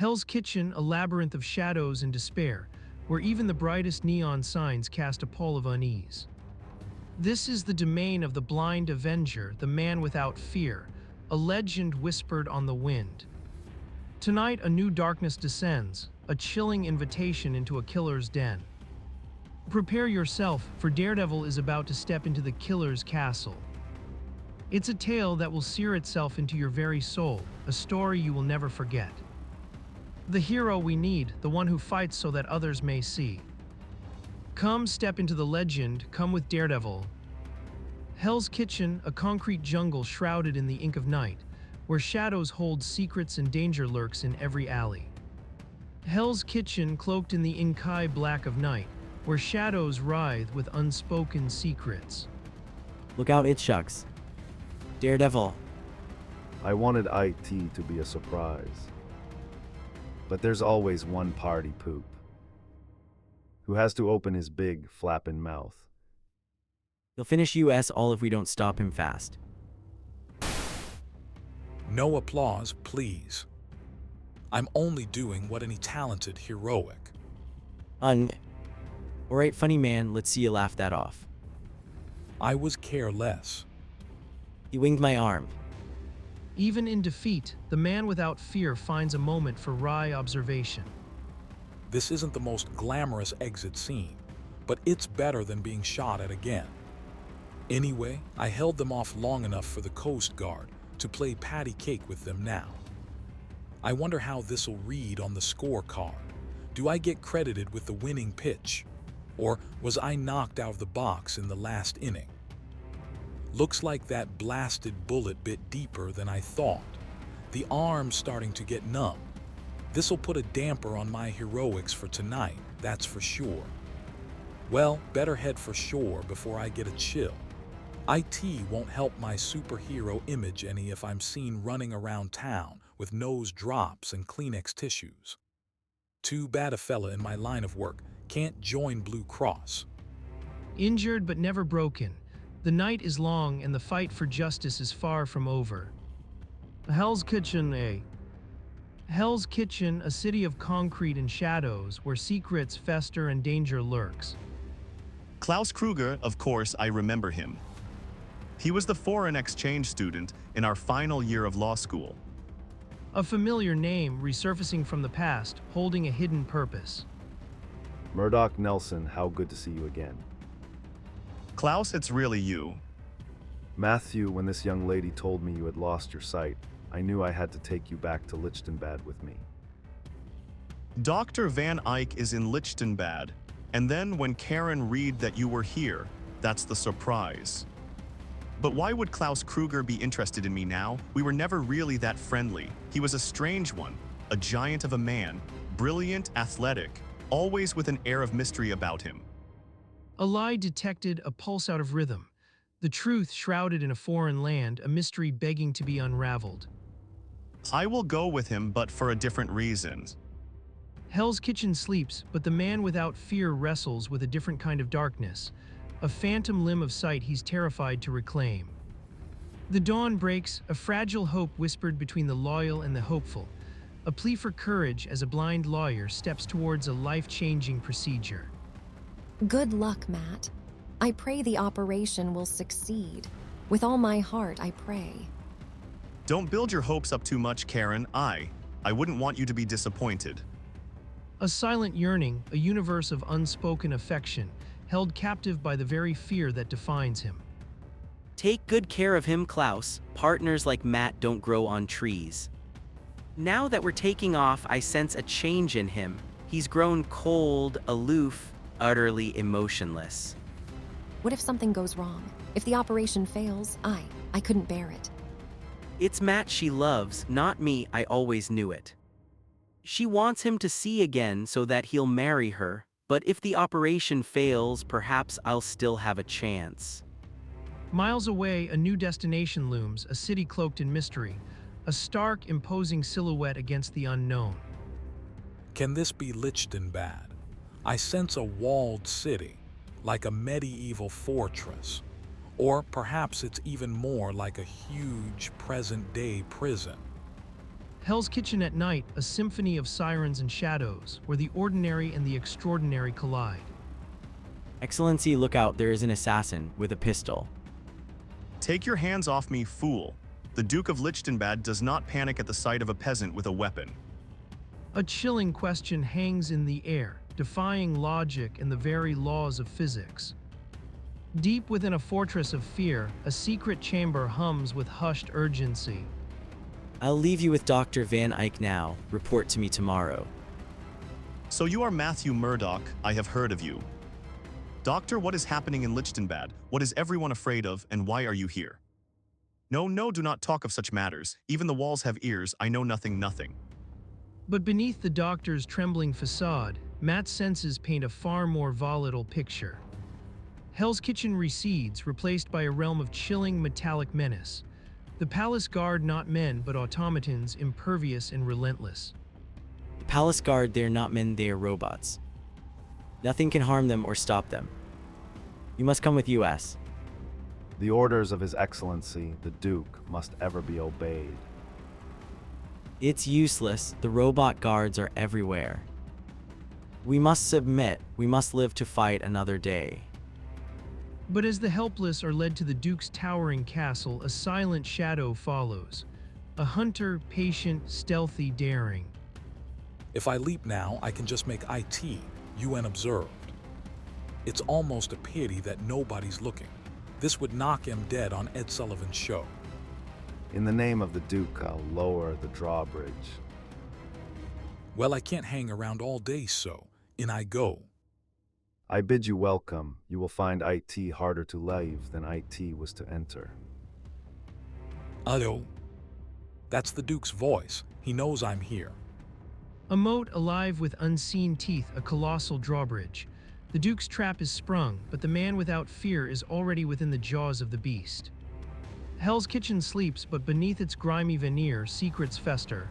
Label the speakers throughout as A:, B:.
A: Hell's Kitchen, a labyrinth of shadows and despair, where even the brightest neon signs cast a pall of unease. This is the domain of the blind avenger, the man without fear, a legend whispered on the wind. Tonight, a new darkness descends, a chilling invitation into a killer's den. Prepare yourself, for Daredevil is about to step into the killer's castle. It's a tale that will sear itself into your very soul, a story you will never forget. The hero we need, the one who fights so that others may see. Come step into the legend, come with Daredevil. Hell's Kitchen, a concrete jungle shrouded in the ink of night, where shadows hold secrets and danger lurks in every alley. Hell's Kitchen, cloaked in the inky black of night, where shadows writhe with unspoken secrets.
B: Look out, it shucks. Daredevil.
C: I wanted IT to be a surprise. But there's always one party poop who has to open his big, flappin' mouth.
B: He'll finish us all if we don't stop him fast.
D: No applause, please. I'm only doing what any talented heroic.
B: Alright, funny man, let's see you laugh that off.
D: I was careless.
B: He winged my arm.
A: Even in defeat, the man without fear finds a moment for wry observation.
D: This isn't the most glamorous exit scene, but it's better than being shot at again. Anyway, I held them off long enough for the Coast Guard to play patty cake with them now. I wonder how this'll read on the scorecard. Do I get credited with the winning pitch? Or was I knocked out of the box in the last inning? Looks like that blasted bullet bit deeper than I thought. The arm's starting to get numb. This'll put a damper on my heroics for tonight, that's for sure. Well, better head for shore before I get a chill. IT won't help my superhero image any if I'm seen running around town with nose drops and Kleenex tissues. Too bad a fella in my line of work can't join Blue Cross.
A: Injured but never broken, the night is long and the fight for justice is far from over. Hell's Kitchen, Hell's Kitchen, a city of concrete and shadows where secrets fester and danger lurks.
E: Klaus Kruger, of course, I remember him. He was the foreign exchange student in our final year of law school.
A: A familiar name resurfacing from the past, holding a hidden purpose.
C: Murdoch Nelson, how good to see you again.
E: Klaus, it's really you.
C: Matthew, when this young lady told me you had lost your sight, I knew I had to take you back to Lichtenbad with me.
E: Dr. Van Eyck is in Lichtenbad, and then when Karen read that you were here, that's the surprise. But why would Klaus Kruger be interested in me now? We were never really that friendly. He was a strange one, a giant of a man, brilliant, athletic, always with an air of mystery about him.
A: A lie detected, a pulse out of rhythm. The truth shrouded in a foreign land, a mystery begging to be unraveled.
E: I will go with him, but for a different reason.
A: Hell's Kitchen sleeps, but the man without fear wrestles with a different kind of darkness, a phantom limb of sight he's terrified to reclaim. The dawn breaks, a fragile hope whispered between the loyal and the hopeful, a plea for courage as a blind lawyer steps towards a life-changing procedure.
F: Good luck, Matt. I pray the operation will succeed. With all my heart, I pray.
E: Don't build your hopes up too much, Karen. I wouldn't want you to be disappointed.
A: A silent yearning, a universe of unspoken affection, held captive by the very fear that defines him.
B: Take good care of him, Klaus. Partners like Matt don't grow on trees. Now that we're taking off, I sense a change in him. He's grown cold, aloof, utterly emotionless.
F: What if something goes wrong? If the operation fails, I couldn't bear it.
B: It's Matt she loves, not me. I always knew it. She wants him to see again so that he'll marry her, but if the operation fails, perhaps I'll still have a chance.
A: Miles away, a new destination looms, a city cloaked in mystery, a stark, imposing silhouette against the unknown.
D: Can this be Lichtenbad? I sense a walled city, like a medieval fortress. Or perhaps it's even more like a huge present-day prison.
A: Hell's Kitchen at night, a symphony of sirens and shadows, where the ordinary and the extraordinary collide.
B: Excellency, look out, there is an assassin with a pistol.
E: Take your hands off me, fool. The Duke of Lichtenbad does not panic at the sight of a peasant with a weapon.
A: A chilling question hangs in the air, defying logic and the very laws of physics. Deep within a fortress of fear, a secret chamber hums with hushed urgency.
B: I'll leave you with Dr. Van Eyck now. Report to me tomorrow.
E: So you are Matthew Murdoch, I have heard of you. Doctor, what is happening in Lichtenbad? What is everyone afraid of, and why are you here? No, do not talk of such matters. Even the walls have ears, I know nothing.
A: But beneath the doctor's trembling facade, Matt's senses paint a far more volatile picture. Hell's Kitchen recedes, replaced by a realm of chilling metallic menace. The palace guard not men but automatons, impervious and relentless.
B: The palace guard, they're not men, they are robots. Nothing can harm them or stop them. You must come with us.
C: The orders of His Excellency, the Duke, must ever be obeyed.
B: It's useless, the robot guards are everywhere. We must submit, we must live to fight another day.
A: But as the helpless are led to the Duke's towering castle, a silent shadow follows. A hunter, patient, stealthy, daring.
D: If I leap now, I can just make IT, UN observed. It's almost a pity that nobody's looking. This would knock him dead on Ed Sullivan's show.
C: In the name of the Duke, I'll lower the drawbridge.
D: Well, I can't hang around all day, so in I go.
C: I bid you welcome. You will find IT harder to leave than IT was to enter.
D: Hello? That's the Duke's voice. He knows I'm here.
A: A moat alive with unseen teeth, a colossal drawbridge. The Duke's trap is sprung, but the man without fear is already within the jaws of the beast. Hell's Kitchen sleeps, but beneath its grimy veneer, secrets fester.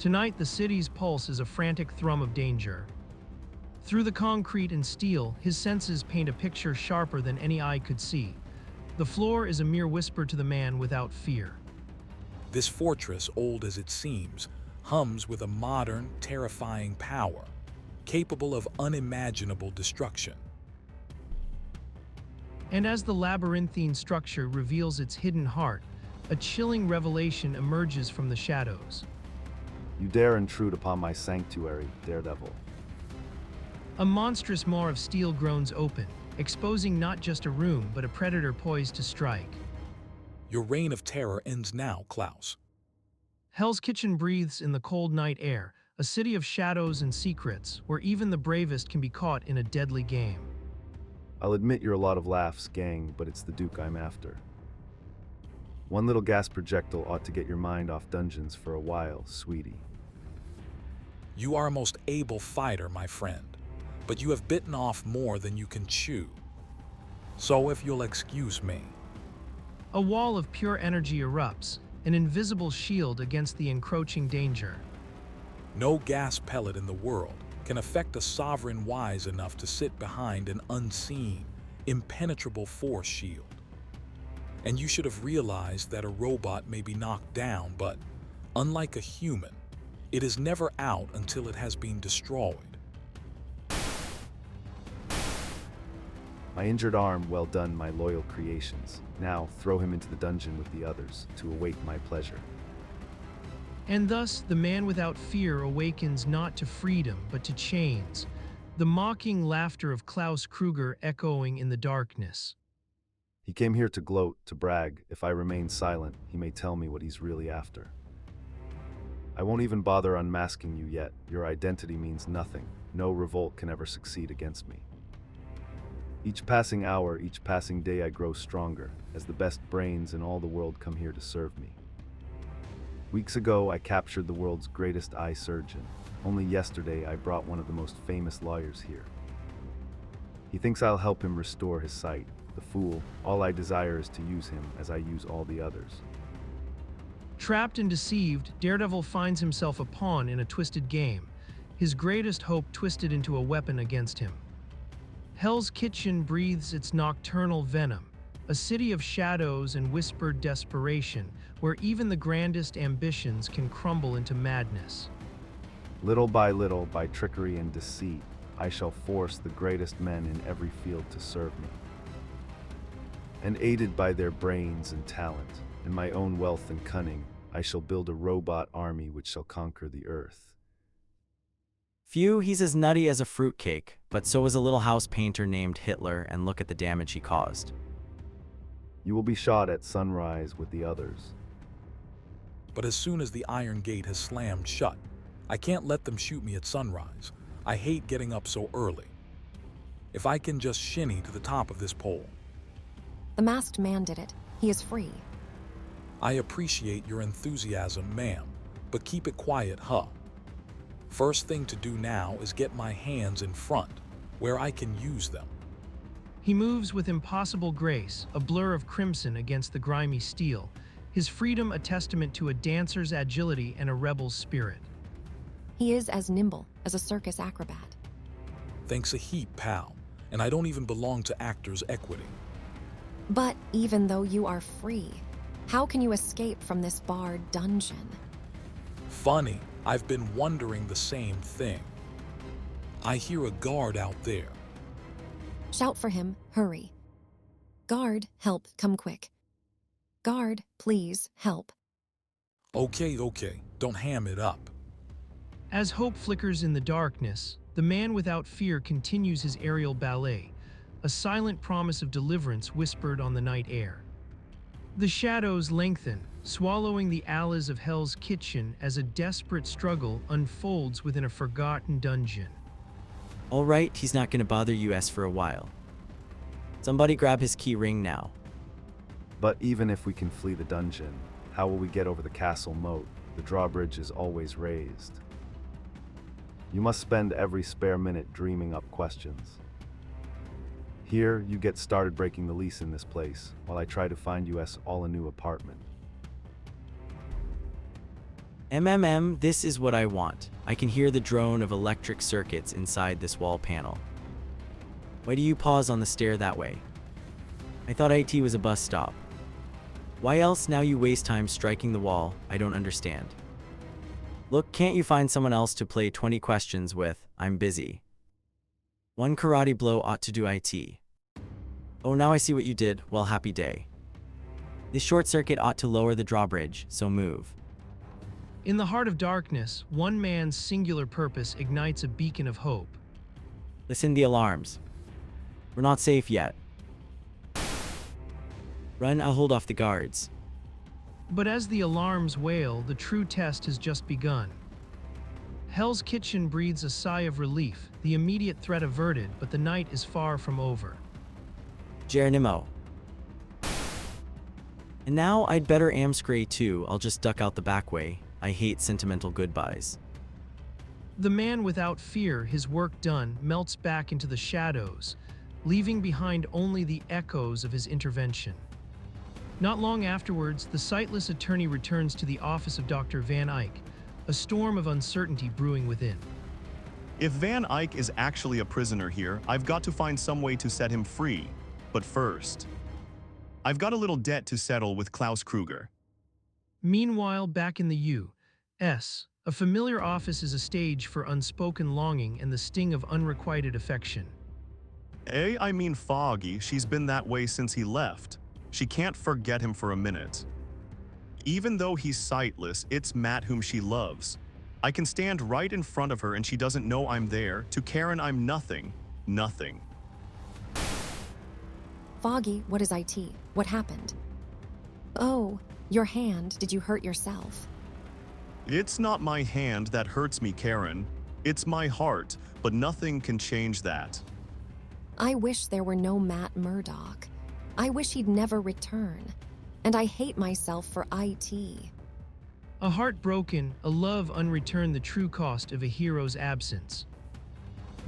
A: Tonight, the city's pulse is a frantic thrum of danger. Through the concrete and steel, his senses paint a picture sharper than any eye could see. The floor is a mere whisper to the man without fear.
D: This fortress, old as it seems, hums with a modern, terrifying power, capable of unimaginable destruction.
A: And as the labyrinthine structure reveals its hidden heart, a chilling revelation emerges from the shadows.
C: You dare intrude upon my sanctuary, Daredevil.
A: A monstrous maw of steel groans open, exposing not just a room, but a predator poised to strike.
D: Your reign of terror ends now, Klaus.
A: Hell's Kitchen breathes in the cold night air, a city of shadows and secrets, where even the bravest can be caught in a deadly game.
C: I'll admit you're a lot of laughs, gang, but it's the Duke I'm after. One little gas projectile ought to get your mind off dungeons for a while, sweetie.
D: You are a most able fighter, my friend, but you have bitten off more than you can chew. So if you'll excuse me.
A: A wall of pure energy erupts, an invisible shield against the encroaching danger.
D: No gas pellet in the world can affect a sovereign wise enough to sit behind an unseen, impenetrable force shield. And you should have realized that a robot may be knocked down, but unlike a human, it is never out until it has been destroyed.
C: My injured arm, well done, my loyal creations. Now throw him into the dungeon with the others to await my pleasure.
A: And thus, the man without fear awakens not to freedom, but to chains, the mocking laughter of Klaus Kruger echoing in the darkness.
C: He came here to gloat, to brag. If I remain silent, he may tell me what he's really after. I won't even bother unmasking you yet. Your identity means nothing. No revolt can ever succeed against me. Each passing hour, each passing day, I grow stronger, as the best brains in all the world come here to serve me. Weeks ago, I captured the world's greatest eye surgeon. Only yesterday, I brought one of the most famous lawyers here. He thinks I'll help him restore his sight. The fool, all I desire is to use him as I use all the others.
A: Trapped and deceived, Daredevil finds himself a pawn in a twisted game, his greatest hope twisted into a weapon against him. Hell's Kitchen breathes its nocturnal venom, a city of shadows and whispered desperation, where even the grandest ambitions can crumble into madness.
C: Little, by trickery and deceit, I shall force the greatest men in every field to serve me. And aided by their brains and talent, and my own wealth and cunning, I shall build a robot army which shall conquer the earth.
B: Phew, he's as nutty as a fruitcake, but so is a little house painter named Hitler, and look at the damage he caused.
C: You will be shot at sunrise with the others.
D: But as soon as the iron gate has slammed shut, I can't let them shoot me at sunrise. I hate getting up so early. If I can just shinny to the top of this pole.
F: The masked man did it. He is free.
D: I appreciate your enthusiasm, ma'am, but keep it quiet, huh? First thing to do now is get my hands in front, where I can use them.
A: He moves with impossible grace, a blur of crimson against the grimy steel, his freedom a testament to a dancer's agility and a rebel's spirit.
F: He is as nimble as a circus acrobat.
D: Thanks a heap, pal, and I don't even belong to Actors' Equity.
F: But even though you are free, how can you escape from this barred dungeon?
D: Funny, I've been wondering the same thing. I hear a guard out there.
F: Shout for him, hurry. Guard, help, come quick. Guard, please, help.
D: Okay, don't ham it up.
A: As hope flickers in the darkness, the man without fear continues his aerial ballet, a silent promise of deliverance whispered on the night air. The shadows lengthen, swallowing the alleys of Hell's Kitchen as a desperate struggle unfolds within a forgotten dungeon.
B: All right, he's not going to bother us for a while. Somebody grab his key ring now.
C: But even if we can flee the dungeon, how will we get over the castle moat? The drawbridge is always raised. You must spend every spare minute dreaming up questions. Here, you get started breaking the lease in this place, while I try to find you all a new apartment.
B: This is what I want. I can hear the drone of electric circuits inside this wall panel. Why do you pause on the stair that way? I thought IT was a bus stop. Why else now you waste time striking the wall? I don't understand. Look, can't you find someone else to play 20 questions with? I'm busy. One karate blow ought to do IT. Oh, now I see what you did. Well, happy day. This short circuit ought to lower the drawbridge, so move.
A: In the heart of darkness, one man's singular purpose ignites a beacon of hope.
B: Listen the alarms. We're not safe yet. Run, I'll hold off the guards.
A: But as the alarms wail, the true test has just begun. Hell's Kitchen breathes a sigh of relief, the immediate threat averted, but the night is far from over.
B: Geronimo. And now I'd better amscray too. I'll just duck out the back way. I hate sentimental goodbyes.
A: The man without fear, his work done, melts back into the shadows, leaving behind only the echoes of his intervention. Not long afterwards, the sightless attorney returns to the office of Dr. Van Eyck, a storm of uncertainty brewing within.
E: If Van Eyck is actually a prisoner here, I've got to find some way to set him free. But first, I've got a little debt to settle with Klaus Kruger.
A: Meanwhile, back in the U.S., a familiar office is a stage for unspoken longing and the sting of unrequited affection.
E: I mean Foggy, she's been that way since he left. She can't forget him for a minute. Even though he's sightless, it's Matt whom she loves. I can stand right in front of her and she doesn't know I'm there. To Karen, I'm nothing. Nothing.
F: Foggy, what is IT? What happened? Oh, your hand. Did you hurt yourself?
E: It's not my hand that hurts me, Karen. It's my heart, but nothing can change that.
F: I wish there were no Matt Murdock. I wish he'd never return. And I hate myself for IT.
A: A heart broken, a love unreturned, the true cost of a hero's absence.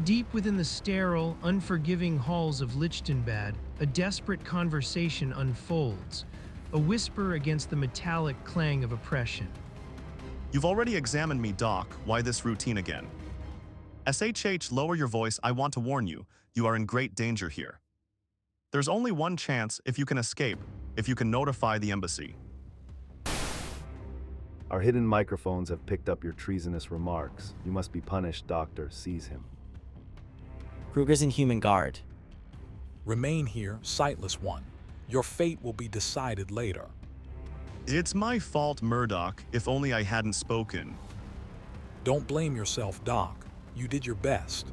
A: Deep within the sterile, unforgiving halls of Lichtenbad, a desperate conversation unfolds, a whisper against the metallic clang of oppression.
E: You've already examined me, Doc. Why this routine again? SHH, lower your voice. I want to warn you. You are in great danger here. There's only one chance if you can escape, if you can notify the embassy.
C: Our hidden microphones have picked up your treasonous remarks. You must be punished, Doctor. Seize him.
B: Kruger's in human guard.
D: Remain here, sightless one. Your fate will be decided later.
E: It's my fault, Murdoch, if only I hadn't spoken.
D: Don't blame yourself, Doc. You did your best.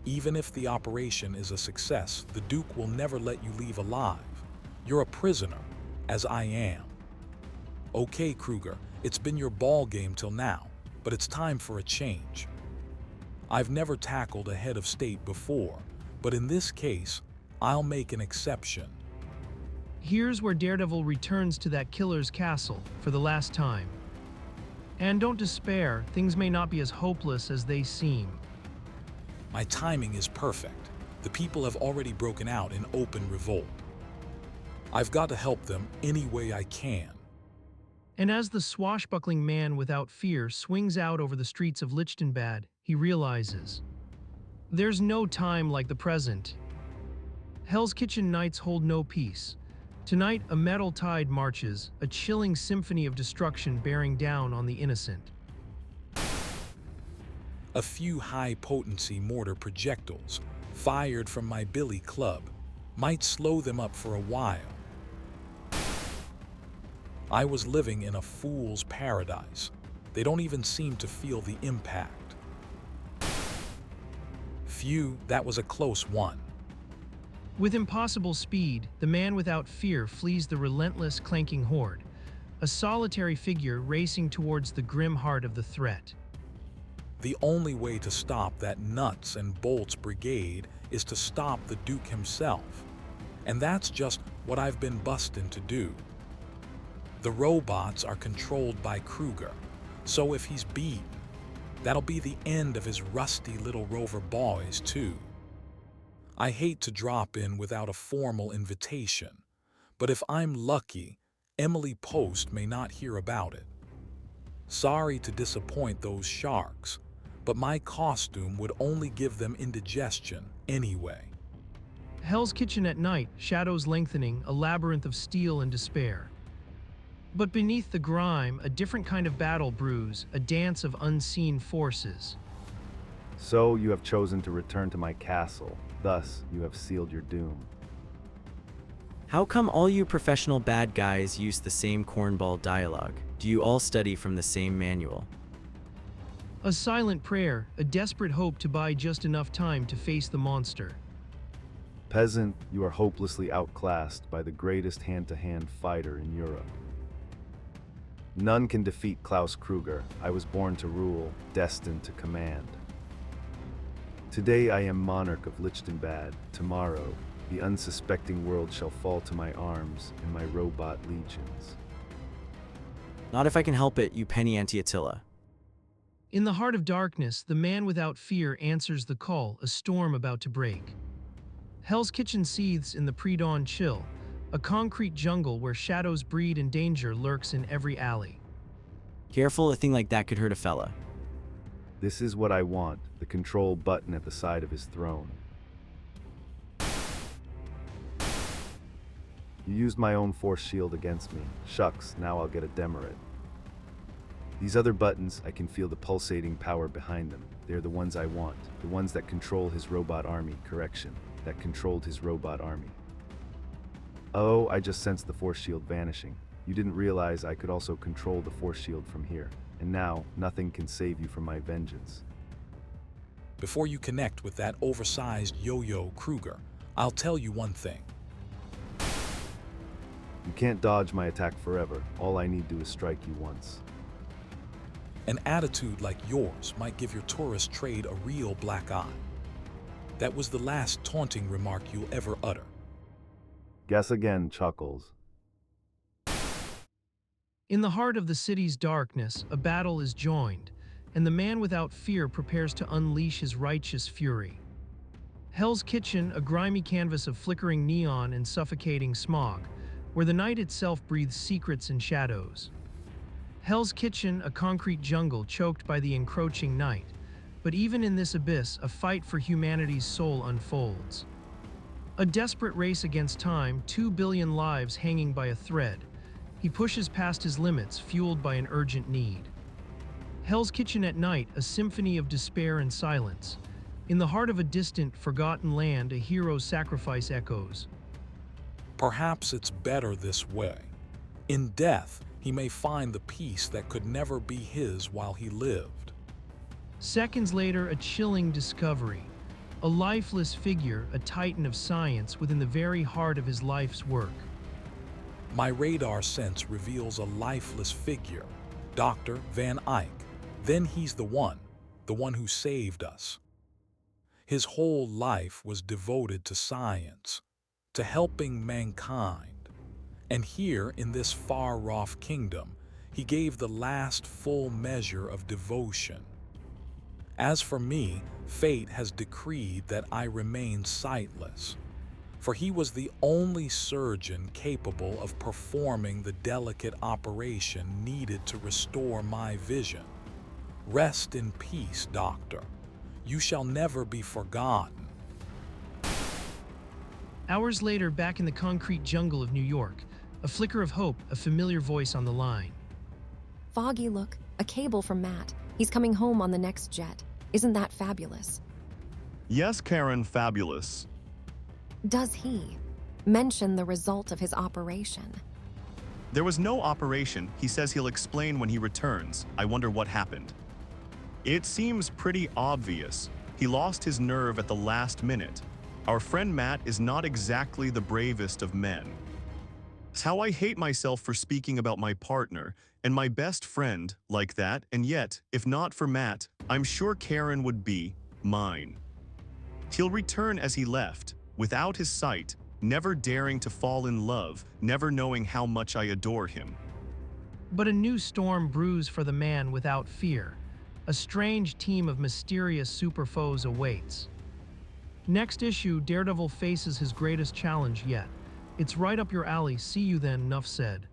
D: Even if the operation is a success, the Duke will never let you leave alive. You're a prisoner, as I am. Okay, Kruger, it's been your ball game till now, but it's time for a change. I've never tackled a head of state before, but in this case, I'll make an exception.
A: Here's where Daredevil returns to that killer's castle for the last time. And don't despair, things may not be as hopeless as they seem.
D: My timing is perfect. The people have already broken out in open revolt. I've got to help them any way I can.
A: And as the swashbuckling man without fear swings out over the streets of Lichtenbad, he realizes there's no time like the present. Hell's Kitchen nights hold no peace. Tonight, a metal tide marches, a chilling symphony of destruction bearing down on the innocent.
D: A few high-potency mortar projectiles, fired from my billy club, might slow them up for a while. I was living in a fool's paradise. They don't even seem to feel the impact. Phew, that was a close one.
A: With impossible speed, the man without fear flees the relentless, clanking horde, a solitary figure racing towards the grim heart of the threat.
D: The only way to stop that nuts and bolts brigade is to stop the Duke himself. And that's just what I've been busting to do. The robots are controlled by Kruger, so if he's beaten, that'll be the end of his rusty little rover boys too. I hate to drop in without a formal invitation, but if I'm lucky, Emily Post may not hear about it. Sorry to disappoint those sharks, but my costume would only give them indigestion anyway.
A: Hell's Kitchen at night, shadows lengthening, a labyrinth of steel and despair. But beneath the grime, a different kind of battle brews, a dance of unseen forces.
C: So you have chosen to return to my castle. Thus, you have sealed your doom.
B: How come all you professional bad guys use the same cornball dialogue? Do you all study from the same manual?
A: A silent prayer, a desperate hope to buy just enough time to face the monster.
C: Peasant, you are hopelessly outclassed by the greatest hand-to-hand fighter in Europe. None can defeat Klaus Kruger. I was born to rule, destined to command. Today I am monarch of Lichtenbad. Tomorrow, the unsuspecting world shall fall to my arms and my robot legions.
B: Not if I can help it, you penny anti-Attila.
A: In the heart of darkness, the man without fear answers the call, a storm about to break. Hell's Kitchen seethes in the pre-dawn chill, a concrete jungle where shadows breed and danger lurks in every alley.
B: Careful, a thing like that could hurt a fella.
C: This is what I want, the control button at the side of his throne. You used my own force shield against me. Shucks, now I'll get a demerit. These other buttons, I can feel the pulsating power behind them. They're the ones I want, the ones that control his robot army, correction, that controlled his robot army. Oh, I just sensed the force shield vanishing. You didn't realize I could also control the force shield from here. And now, nothing can save you from my vengeance.
D: Before you connect with that oversized yo-yo Kruger, I'll tell you one thing.
C: You can't dodge my attack forever. All I need to do is strike you once.
D: An attitude like yours might give your tourist trade a real black eye. That was the last taunting remark you'll ever utter.
C: Guess again, Chuckles.
A: In the heart of the city's darkness, a battle is joined, and the man without fear prepares to unleash his righteous fury. Hell's Kitchen, a grimy canvas of flickering neon and suffocating smog, where the night itself breathes secrets and shadows. Hell's Kitchen, a concrete jungle choked by the encroaching night, but even in this abyss, a fight for humanity's soul unfolds. A desperate race against time, 2 billion lives hanging by a thread. He pushes past his limits, fueled by an urgent need. Hell's Kitchen at night, a symphony of despair and silence. In the heart of a distant, forgotten land, a hero's sacrifice echoes.
D: Perhaps it's better this way. In death, he may find the peace that could never be his while he lived.
A: Seconds later, a chilling discovery. A lifeless figure, a titan of science within the very heart of his life's work.
D: My radar sense reveals a lifeless figure, Dr. Van Eyck. Then he's the one who saved us. His whole life was devoted to science, to helping mankind. And here in this far-off kingdom, he gave the last full measure of devotion. As for me, fate has decreed that I remain sightless, for he was the only surgeon capable of performing the delicate operation needed to restore my vision. Rest in peace, Doctor. You shall never be forgotten.
A: Hours later, back in the concrete jungle of New York, a flicker of hope, a familiar voice on the line.
F: Foggy, look, a cable from Matt. He's coming home on the next jet. Isn't that fabulous?
E: Yes, Karen, fabulous.
F: Does he mention the result of his operation?
E: There was no operation. He says he'll explain when he returns. I wonder what happened. It seems pretty obvious. He lost his nerve at the last minute. Our friend Matt is not exactly the bravest of men. It's how I hate myself for speaking about my partner and my best friend like that, and yet, if not for Matt, I'm sure Karen would be mine. He'll return as he left, without his sight, never daring to fall in love, never knowing how much I adore him.
A: But a new storm brews for the man without fear. A strange team of mysterious super foes awaits. Next issue, Daredevil faces his greatest challenge yet. It's right up your alley. See you then, Nuff said.